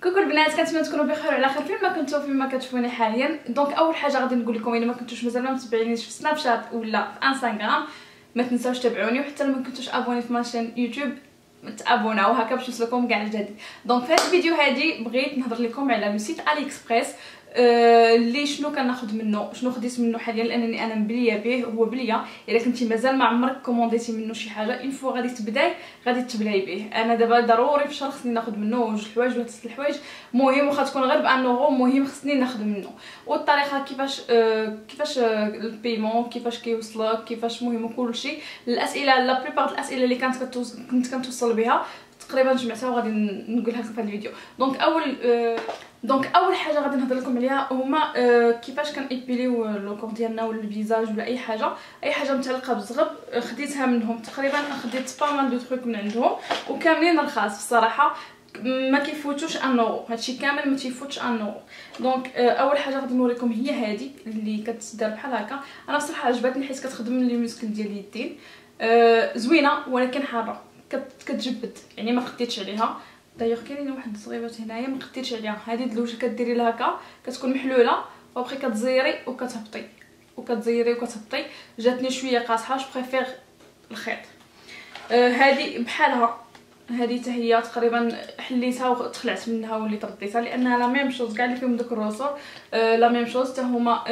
كوكو البنات، كنتمنى تكونوا بخير وعلى خير فيما كتشوفوني حاليا. دونك اول حاجه غادي نقول لكم الا ما كنتوش مازال ما متابعينيش في سناب شات ولا في انستغرام ما تنساوش تابعوني، وحتى لو ما كنتوش ابوني في ماشين يوتيوب تابوناو هكا باش يوصلكم كاع الجديد. دونك في هذا الفيديو هادي بغيت نهضر لكم على لو سيت علي اكسبريس اللي شنو كناخذ منه، شنو خديت منه حاليا، لانني انا مبليه به هو بليا. الا كنتي مازال ما عمرك كومونديتي منه شي حاجه اون فوا غادي تبداي غادي تبلاي به. انا دابا ضروري في الشهر خصني ناخذ منه جوج الحوايج ولا 3 الحوايج، مهم واخا تكون غير ب1 اورو، مهم خصني ناخذ منه. والطريقه كيفاش البيمون كيفاش كيوصلك كيفاش، مهم كلشي. الاسئله لا بليبار الاسئله اللي كنت كنتوصل بها تقريبا جمعتها وغادي نقولها لكم في هذا الفيديو. دونك اول حاجه غادي نهضر لكم عليها هما كيفاش كنيبيليو لو كور ديالنا ولا الفيزاج ولا اي حاجه متعلقه بالزغب. خديتها منهم تقريبا، خديت با مال دو تروك من عندهم وكاملين رخاص الصراحه، ما كيفوتوش 1 اورو، هادشي كامل ما تيفوتش 1 اورو. دونك اول حاجه غادي نوريكم هي هذه اللي كتدار بحال هكا. انا بصراحه عجبتني حيت كتخدم لي ميسكل ديال اليدين، زوينه ولكن حاره، كتجبد يعني ما خديتش عليها. دايوغ كاينين واحد الصغيبات هنايا ما خديتش عليها. هذه دلوجه كديري لها هكا كتكون محلوله وبخي كتزيري وكتهبطي وكتزيري وكتهبطي. جاتني شويه قاصحه، جو بريفير الخيط. هذه بحالها، هذه حتى هي تقريبا حليتها وتخلعت منها وليت رديتها لانها لا ميم شوز كاع اللي فيهم داك الرسور لا ميم شوز حتى هما.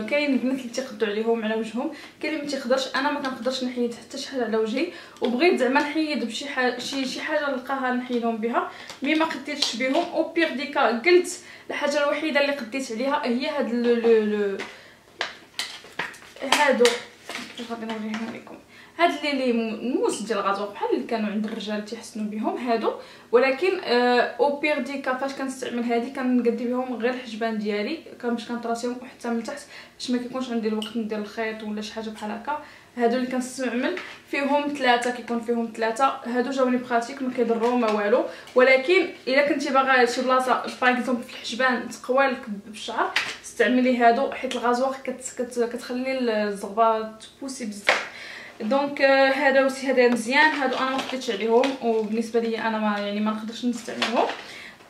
كاين البنات اللي تيقدوا عليهم على وجههم، كاين اللي ما تيقدرش. انا ما كنقدرش نحيد حتى شي حاجه على وجهي، وبغيت زعما نحيد بشي شي حاجه نلقاها نحيدهم بها، مي ما قديتش بهم. او بيغ ديكا قلت الحاجه الوحيده اللي قديت عليها هي هاد هادو غادي نوريهم لكم. هاد اللي موس ديال الغازوغ بحال اللي كانوا عند الرجال تيحسنوا بهم هادو، ولكن او بيغ ديكا فاش كنستعمل هادي كنقدي بهم غير الحجبان ديالي باش كنطراسيهم وحتى من تحت باش ما كيكونش عندي الوقت ندير الخيط ولا شي حاجه بحال هكا. هادو اللي كنستعمل فيهم 3، كيكون فيهم 3. هادو جاوني براتيك ما كيضروا ما والو، ولكن الا كنتي باغا شي بلاصه باغ اكزومبل في الحجبان تقوالك بالشعر استعملي هادو، حيت الغازوغ كتخلي الزغبه تبوسي بزاف. دونك هذا مزيان. هادو انا ما خديتش عليهم، وبالنسبه لي انا ما نقدرش نستعملهم.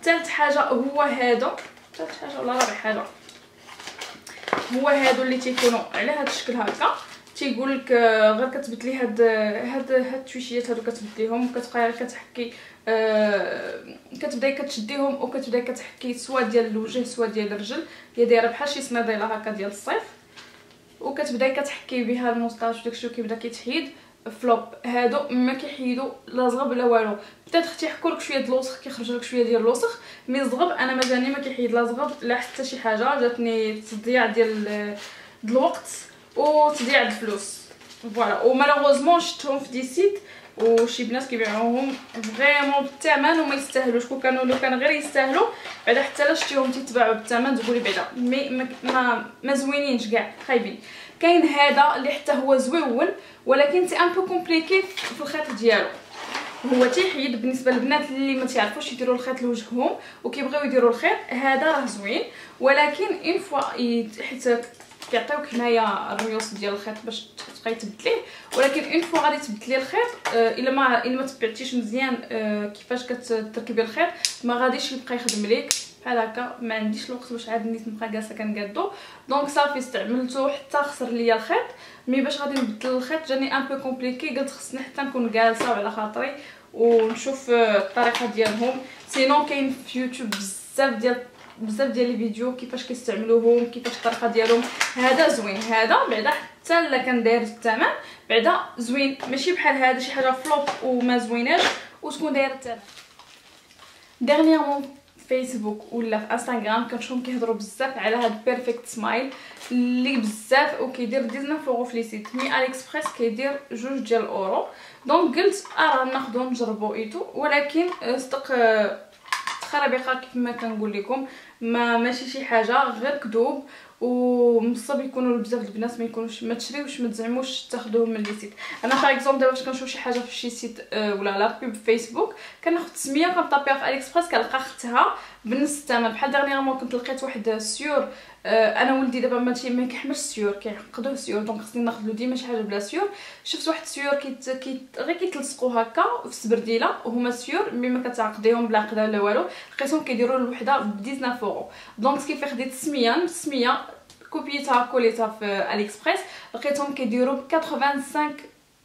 ثالث حاجه هو هادو، ثالث حاجه ولا رابع حاجه هو هادو اللي تيكونوا على هذا الشكل هكا. تيقول لك غير كتبدلي هاد التويشيات هادو كتبدليهم وكتبقاي كتحكي، كتبداي كتشديهم وكتبداي كتحكي سوا ديال الوجه سوا ديال الرجل. هي دايره بحال شي صناديله هكا ديال الصيف، وكتبداي كتحكي بها الموسطاج وداكشي وكيبدا كيتحيد. فلوب هادو ما كيحيدوا لا زغب لا والو، بتات تيحكوا لك شويه د الوسخ، كيخرج لك شويه ديال الوسخ، مي الزغب انا ما جاني ما كيحيد لا زغب لا حتى شي حاجه. جاتني تضييع ديال الوقت وتضييع الفلوس فوالا. ومالوغوزمون شفتهم في دي سيت وشي بنات كيبيعوهم فريمون بالثمن وما يستاهلوش. لو كان غير يستاهلوا بعدا حتى لا شتيهم تيتباعوا بالثمن تقولي بعدا مي ما زوينينش كاع، خايبين. كاين هذا اللي حتى هو زويون ولكن سي ان بو كومبليكي في الخيط ديالو. هو تيحيد بالنسبه للبنات اللي ما تعرفوش يديروا الخيط لوجههم وكيبغيو يديروا الخيط، هذا راه زوين. ولكن اون فوا حيت كيعطيوك هنايا الريوس ديال الخيط باش تبقاي تبدليه، ولكن اون فوا غادي تبدلي الخيط الا ما تبعتيش مزيان كيفاش كتركبي الخيط ما غاديش يبقى يخدم ليك بحال هكا. ما عنديش الوقت باش عاد نيت نبقى جالسه كنقادو، دونك صافي استعملته حتى خسر ليا الخيط. مي باش غادي نبدل الخيط جاني ان بو كومبليكي، قلت خصني حتى نكون جالسه وعلى خاطري ونشوف الطريقه ديالهم. سينو كاين في يوتيوب بزاف ديال لي فيديو كيفاش كيستعملوهم كيفاش الطريقه ديالهم. هذا زوين، هذا بعدا حتى لا كان داير الثمن بعدا زوين، ماشي بحال هذا شي حاجه فلوب وما زويناش وتكون دايره الثمن. ديرنييرمون فيسبوك ولا في انستغرام كنشوفهم كيهضروا بزاف على هاد بيرفكت سمايل اللي بزاف وكيدير 19 اورو في لي سيت، مي علي اكسبريس كيدير 2 ديال الاورو. دونك قلت راه ناخذو نجربو ايتو، ولكن صدق خرابيقه كيف ما كنقول لكم ماشي شي حاجه غير كذوب. ومصاب يكونوا بزاف البنات ما يكونوش ما تشريوش ما تزعموش تاخذوهم من لي سيت. انا باغ اكزومبل دابا فاش كنشوف شي حاجه في شي سيت ولا لا بيب فيسبوك كناخذ السميه كنطابيها في الي اكسبريس كنلقى اختها بنفس الثمن. بحال دغنيغمون كنت لقيت واحد السيور، انا ولدي دابا ماشي ما كيحملش السيور، كيعقدوه السيور، دونك خصني ناخذ له ديما شي حاجه بلا سيور. شفت واحد السيور غير كيتلصقوا هكا في السبرديله، وهما السيور ملي ما كتعقديهم بلا عقده لا والو، لقيتهم كيديروا الوحده ب 19 اورو. دونك كيف خديت السميه كوبيتها كوليتها في الي اكسبريس، لقيتهم كيديروا ب 85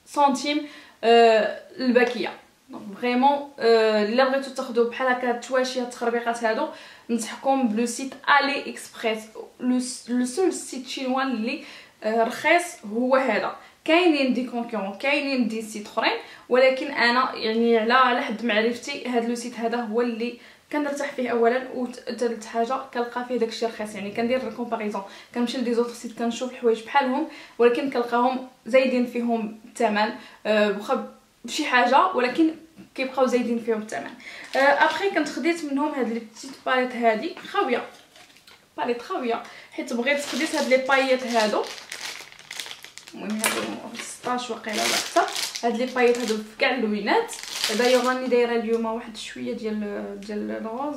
سنتيم الباكيه. دونك فريمون الا بغيتو تاخذوا بحال هكا التواشي التخربيقات هادو، ننصحكم بلو سيت الي اكسبريس. لو سول سيت شينوا اللي رخيص هو هذا. كاينين دي كونكورون، كاينين دي سيت اخرين، ولكن انا يعني على حد معرفتي هذا لو سيت هذا هو اللي كنرتاح فيه اولا، وثالث حاجه كنلقى فيه داكشي رخيص. يعني كندير الكومباريزون، كنمشي لدي زوطر سيت كنشوف الحوايج بحالهم، ولكن كنلقاهم زايدين فيهم الثمن واخا بشي حاجه، ولكن كيبقاو زايدين فيهم الثمن. ابخي كنت خديت منهم هاد لي بتيت باليت هادي خاويه، باليت خاويه، حيت بغيت خديت هاد لي بايات هادو. المهم هادو 16 وقيله ولا اكثر. هاد لي بايات هادو في كاع اللوينات. دايوغ راني دايره اليوم واحد شويه ديال الغوز،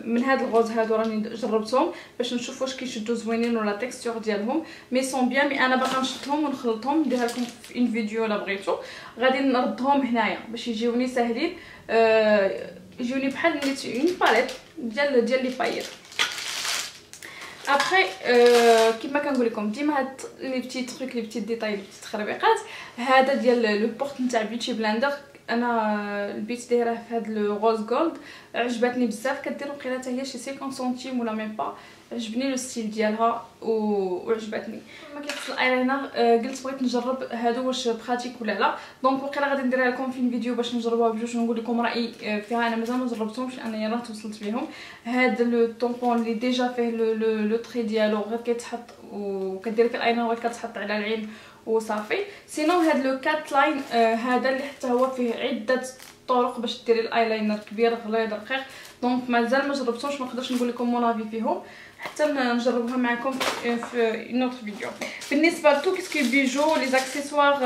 من هاد الغوز هادو راني جربتهم باش نشوف واش كيشدوا زوينين ولا تيكستور ديالهم مي سون بيان. مي انا باغا نشدهم ونخلطهم، نديرها لكم في ان فيديو الا بغيتو. غادي نردهم هنايا باش يجيوني ساهلين، يجوني بحال اون باليت ديال لي بايات. ابخي كيما كنقول لكم ديما هاد لي بتي تروك لي بتي ديتاي لي بتي تخربيقات. هذا ديال لو بورت نتاع بيوتي بلاندر، انا البيت دايره في هاد لو روز جولد، عجبتني بزاف. كدير وقيله حتى هي شي 50 سنتيم ولا ميم با. عجبني لو ستيل ديالها وعجبتني. ما كيخص الايلاينر قلت بغيت نجرب هادو واش براتيك ولا لا. دونك وقيله غادي نديرها لكم في الفيديو باش نجربوها بجوج ونقول لكم رايي فيها. انا مازال ما جربتهمش، انا يلاه توصلت بهم. هاد لو طومبون اللي ديجا فيه لو تري ديالو غير كيتحط وكديري في الايلاينر غير كتحط على العين وصافي. سينو هاد لو كات لاين هذا اللي حتى هو فيه عده طرق باش ديري الايلاينر كبير غليظ رقيق. دونك مازال ما جربتهمش، ما نقدرش نقول لكم مون افي فيهم حتى نجربوها معكم في نوت فيديو. بالنسبه لتو كيسكي بيجو لي زاكسيسوار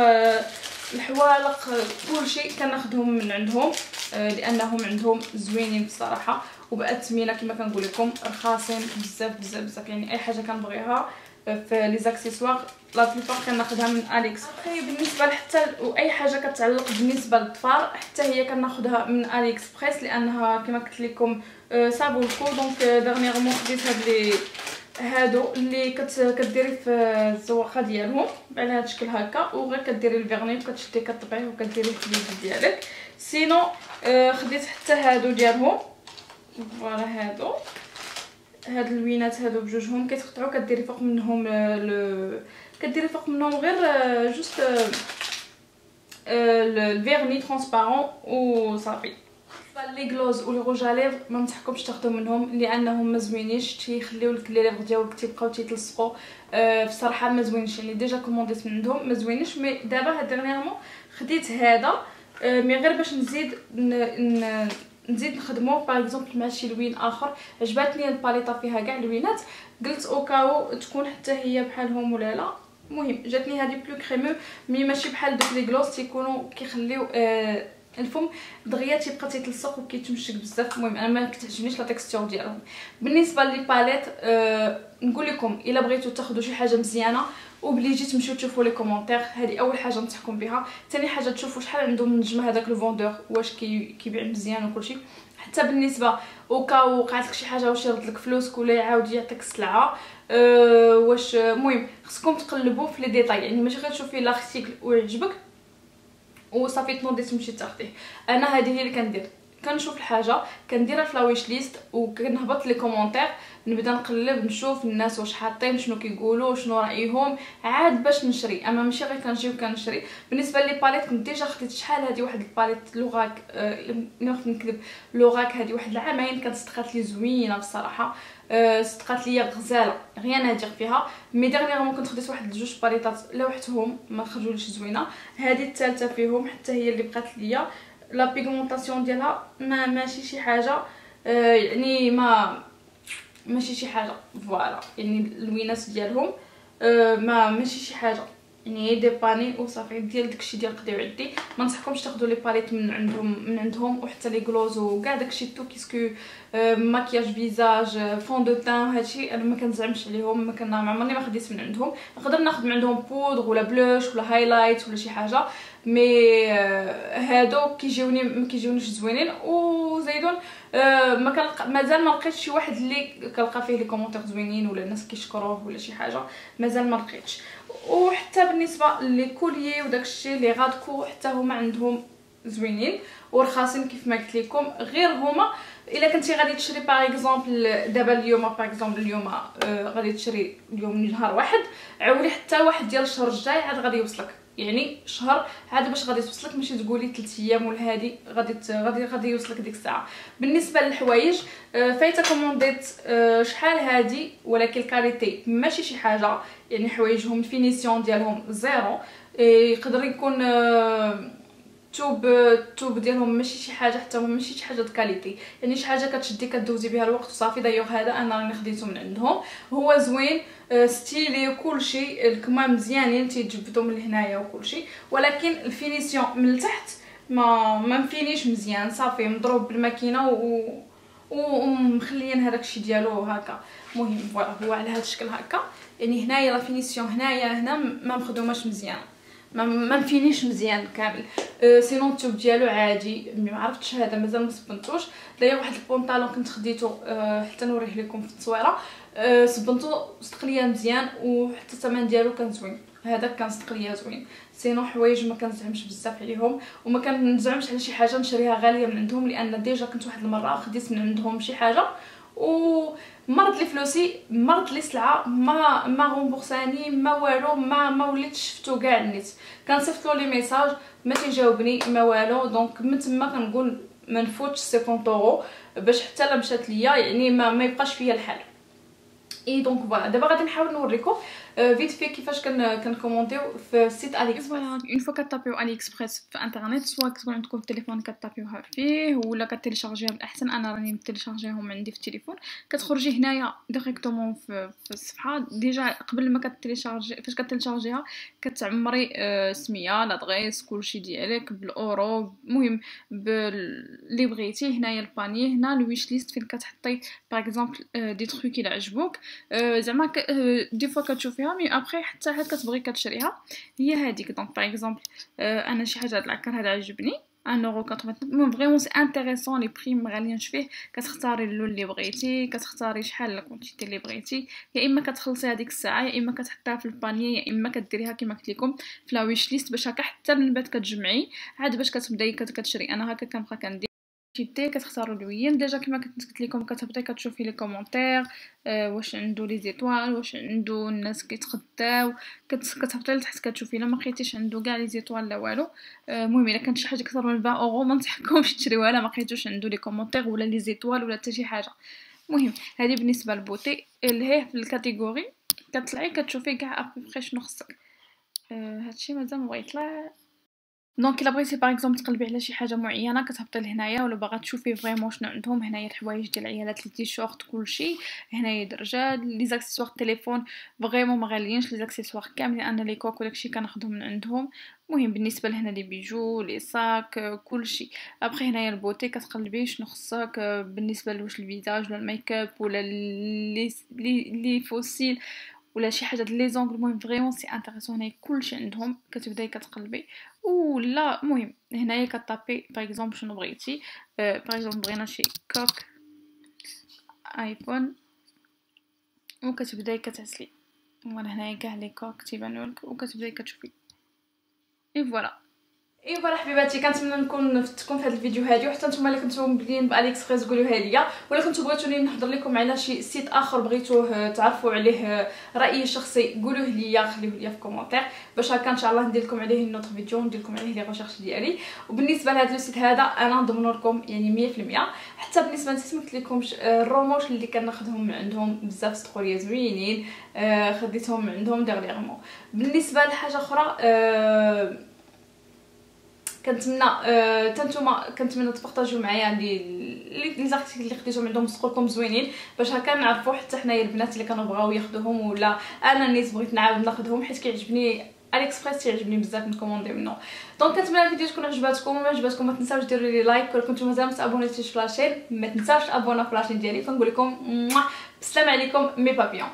الحوالق كلشي كناخذهم من عندهم، لانهم عندهم زوينين بصراحه، وباثمنه كما كنقول لكم رخاصين بزاف بزاف بزاف. يعني اي حاجه كنبغيها في لي زاكسيسوار لا بليبار كناخذها من اليكس. بالنسبه حتى اي حاجه كتعلق بالنسبه للظفار حتى هي كناخذها من الي اكسبريس، لانها كما قلت لكم صابو الكو. دونك دغنيغمون خديت هادو اللي كديري في الزواقه ديالهم على هذا الشكل هكا، وغير كديري الفيرني وكتشدي كطبعيه وكديري في اليد ديالك. سينو خديت حتى هادو ديالهم، فوالا هاد اللوينات هادو بجوجهم كيتقطعوا، كديري فوق منهم كديري فوق منهم غير جوست الفيرني ترونسبارون وصافي. لي غلوز ولي روج ليفر ما ننصحكمش تاخذوا منهم لانهم ما زوينينش، تيخليو لك لي ليفر ديالك تيبقاو تيتلصقوا. بصراحه ما زوينش، يعني ديجا كومونديت من عندهم ما زوينش. مي دابا هاد ديرنييرمون خديت هذا مي غير باش نزيد نخدمو باغ اكزومبل مع شي لوين اخر. عجبتني الباليطه فيها كاع لوينات، قلت اوكاو تكون حتى هي بحالهم ولا لا. المهم جاتني هذه بلو كريمو، مي ماشي بحال دوك لي غلوس تيكونوا كيخليو الفم دغيا تيبقى تيتلصق وكيتمشك بزاف. المهم انا ما كتعجبنيش لا تيكستور ديالهم. بالنسبه لي باليت نقول لكم الا بغيتو تاخذوا شي حاجه مزيانه وبلي جيت تمشيو تشوفوا لي كومونتير، هذه اول حاجه ننصحكم بها. ثاني حاجه تشوفوا شحال عندهم من نجمه هذاك الفوندور، واش كيبيع مزيان وكلشي. حتى بالنسبه وكاو وقعت لك شي حاجه واش يرد لك فلوسك ولا يعاود يعطيك السلعه واش. المهم خصكم تقلبوا في لي ديتاي، يعني ماشي غير تشوفي لارتيكل ويعجبك وصافي تنوضي تمشي تاخديه. انا هذه هي اللي كندير، كنشوف الحاجه كنديرها في لاويش ليست وكنهبط لي كومونتير، نبدا نقلب نشوف الناس واش حاطين شنو كيقولوا شنو رايهم عاد باش نشري. اما ماشي غير كنجي وكنشري. بالنسبه لي باليت كنت ديجا خديت شحال هذه واحد الباليت لوغاك ناخذ نكذب لوغاك هذه واحد العامين كانت صدقات لي زوينه بصراحه. صدقات لي غزاله غير نادير فيها. مي ديرنييرمون كنت خديت واحد جوج باليطات لوحتهم ما خرجوليش زوينه. هذه الثالثه فيهم حتى هي اللي بقات ليا. لا بيغمونطاسيون ديالها ماشي شي حاجه يعني ماشي شي حاجه فوالا، يعني اللوينات ديالهم ماشي شي حاجه يعني دي باني وصافي ديال داكشي ديال قضيو عندي. ما نصحكمش تاخذوا لي باليت من عندهم وحتى لي غلوز وكاع داكشي تو كيسكو ماكياج فيزاج فون دو تان هادشي انا ما كنزعمش عليهم، ما عمرني ما خديت من عندهم. نقدر ناخذ من عندهم بودر ولا بلوش ولا هايلايت ولا شي حاجه، مي هادو كيجيوني ما كيجيونيش زوينين. وزيدون مازال ما لقيتش شي واحد اللي كنلقى فيه لي كومونتير زوينين ولا الناس كيشكروه ولا شي حاجه، مازال ما لقيتش. وحتى بالنسبه لي كوليي وداكشي لي غادكو حتى هما عندهم زوينين ورخاصين كيف ما قلت لكم. غير هما الا كنتي غادي تشري باغ اكزومبل دابا اليوم باغ اكزومبل اليوم غادي تشري اليوم نهار واحد، عولي حتى واحد ديال الشهر الجاي عاد غادي يوصلك، يعني شهر عاد باش غادي توصلك، ماشي تقولي 3 ايام ولا هادي غادي يوصلك ديك الساعه. بالنسبه للحوايج فايته كومونديت شحال هادي، ولكن الكاليتي ماشي شي حاجه، يعني حوايجهم الفينيسيون ديالهم زيرو. يقدر يكون التوب ديالهم ماشي شي حاجه، حتى هو ماشي شي حاجه د كاليتي، يعني شي حاجه كتشدي كدوزي بها الوقت وصافي. دايوغ هذا انا راني خديته من عندهم، هو زوين ستيلي وكلشي، الكمام مزيانين تيجبدوا من هنايا وكلشي، ولكن الفينيسيون من التحت ما مفينيش مزيان، صافي مضروب بالماكينه ومخليين هذاك الشيء ديالو هكا. المهم فوالا هو على هذا الشكل هكا، يعني هنايا لا فينيسيون هنايا هنا ما مخدوماش مزيان، ما مفينيش مزيان كامل. سينون التوب ديالو عادي، ما عرفتش هذا مازال ما صبنتوش. داير واحد البونطالون كنت خديتو حتى نوريه لكم في التصويره، صبنتو صدق ليا مزيان وحتى الثمن ديالو كان زوين، هذا كان صدق ليا زوين. سينو حوايج ما كنزعمش بزاف عليهم وما كنزعمش على شي حاجه نشريها غاليه من عندهم، لان ديجا كنت واحد المره خديت من عندهم شي حاجه ومرض لي فلوسي، مرض لي سلعه، ما غومبورساني ما والو، ما وليت شفتو كاع النيت، كنصيفط له لي ميساج ما تيجاوبني ما والو. دونك من تما كنقول ما نفوتش 50 اورو باش حتى لا مشات ليا، يعني ما يبقاش فيا الحال. اي دونك فوالا دابا غادي نحاول نوريكم فيت في كيفاش كنكومونديو في سيت علي اكسبريس. فوالا اون فوا كطابيو علي اكسبريس في انترنيت، سواء كتكون عندكم التليفون كطابيوها فيه ولا كتيليشارجيها بالاحسن، انا راني متيليشارجيهم عندي في التليفون. كتخرجي هنايا ديريكتومون في الصفحه ديجا قبل ما كتيليشارجي، فاش كتيليشارجيها كتعمري سميه لادغيس كلشي ديالك بالاورو، المهم اللي بغيتي. هنايا الباني، هنا الويش ليست فين كتحطي باغ اكزومبل دي تروك الى عجبوك، زعما دي فوا كتشوفيها مي ابري حتى عاد كتبغي كتشريها، هي هذيك. دونك باغ اكزومبل انا شي حاجه هاد العكر هذا عجبني 1.89€، المهم فريمون سي انتريسون، لي بري مغاليينش فيه. كتختاري اللون اللي بغيتي، كتختاري شحال لا كونتيتي اللي بغيتي، يا اما كتخلصي هذيك الساعه، يا اما كتحطيها في البانيه، يا اما كديريها كما قلت لكم في لا ويش ليست، باش هكا حتى من بعد كتجمعي عاد باش كتبداي كتشري. انا هكا كنبقى كندير جيتي كتختاروا الوين ديجا كما كنت قلت لكم، كتبداي كتشوفي لي كومونتير واش عنده لي زيتوال، واش عنده الناس كيتخداو، كتهبطي لتحت كتشوفي. الا ما لقيتيش عنده كاع لي زيتوال لا والو، المهم الا كانت شي حاجه اكثر من 20 اورو ما نصحكمش تشريوها لا ما لقيتوش عنده لي كومونتير ولا لي زيتوال ولا حتى شي حاجه. المهم هذه بالنسبه للبوتي. اللي في الكاتيجوري كتطلعي كتشوفي كاع ابري شنو خصك. هادشي مازال ما بغيت لا. دونك الا بغيتي باغ اكزومبل تقلبي على شي حاجه معينه كتهبطي لهنايا، ولا باغا تشوفي فريمون شنو عندهم. هنايا الحوايج ديال العيالات، لي تيشورت كلشي، هنايا الرجال لي زاكسيسوار التليفون فريمون ما غاليينش لي زاكسيسوار كاملين، انا لي كوك وداكشي كناخذهم من عندهم. المهم بالنسبه لهنا لي بيجو لي صاك كلشي. ابري هنايا البوتي كتقلبي شنو خصك بالنسبه لواش الفيزاج ولا الميك اب ولا لي فوسيل ولا شي حاجه لي زونغل. المهم فريمون سي انتريسون، هنايا كلشي عندهم. كتبداي كتقلبي ولا المهم هنايا كطابي باغ اكزومبل شنو بغيتي. باغ اكزومبل بغينا شي كوك ايفون وكتبداي كتعسلي، وانا هنايا كاع لي كوك تيبانوا لك وكتبداي كتشوفي. اي فوالا اي فوالا حبيباتي، كنتمنى نكون فتكم في هذا الفيديو هادي، وحتى نتوما اللي كنتو مبلين بالي اكسبريس قولوها ليا، ولا كنتو بغيتوني نحضر لكم على شي سيت اخر بغيتوه تعرفوا عليه رايي الشخصي قولوه ليا، خليوه ليا في كومونتير باش هكا ان شاء الله ندير لكم عليه نوت فيديو، ندير لكم عليه لي ريشيرش ديالي. وبالنسبه لهذا السيت هذا انا نضمن لكم يعني 100%. حتى بالنسبه نسيت ما قلت لكمش الروموش اللي كناخذهم من عندهم بزاف صدقوا لي زوينين، خديتهم من عندهم ديغليغمون. بالنسبه لحاجه اخرى كنتمنى تنتوما كنتمنى تبارطاجيو معايا لي زارتيكل اللي خديتهم عندهم صدقوا زوينين باش هكا نعرفوا حتى حنايا البنات اللي كانوا بغاو ياخذوهم، ولا انا نيت بغيت نعاود ناخذهم حيت كيعجبني علي اكسبريس تيعجبني بزاف نكوموندي منه. دونك كنتمنى الفيديو تكون عجباتكم، ما عجباتكم ما تنساوش ديروا لي لايك، ولا كنتو مازال ما تابونيتيش في لاشين ما تنساوش ابونا في لاشين ديالي. كنقول لكم بسلام عليكم مي بابيون.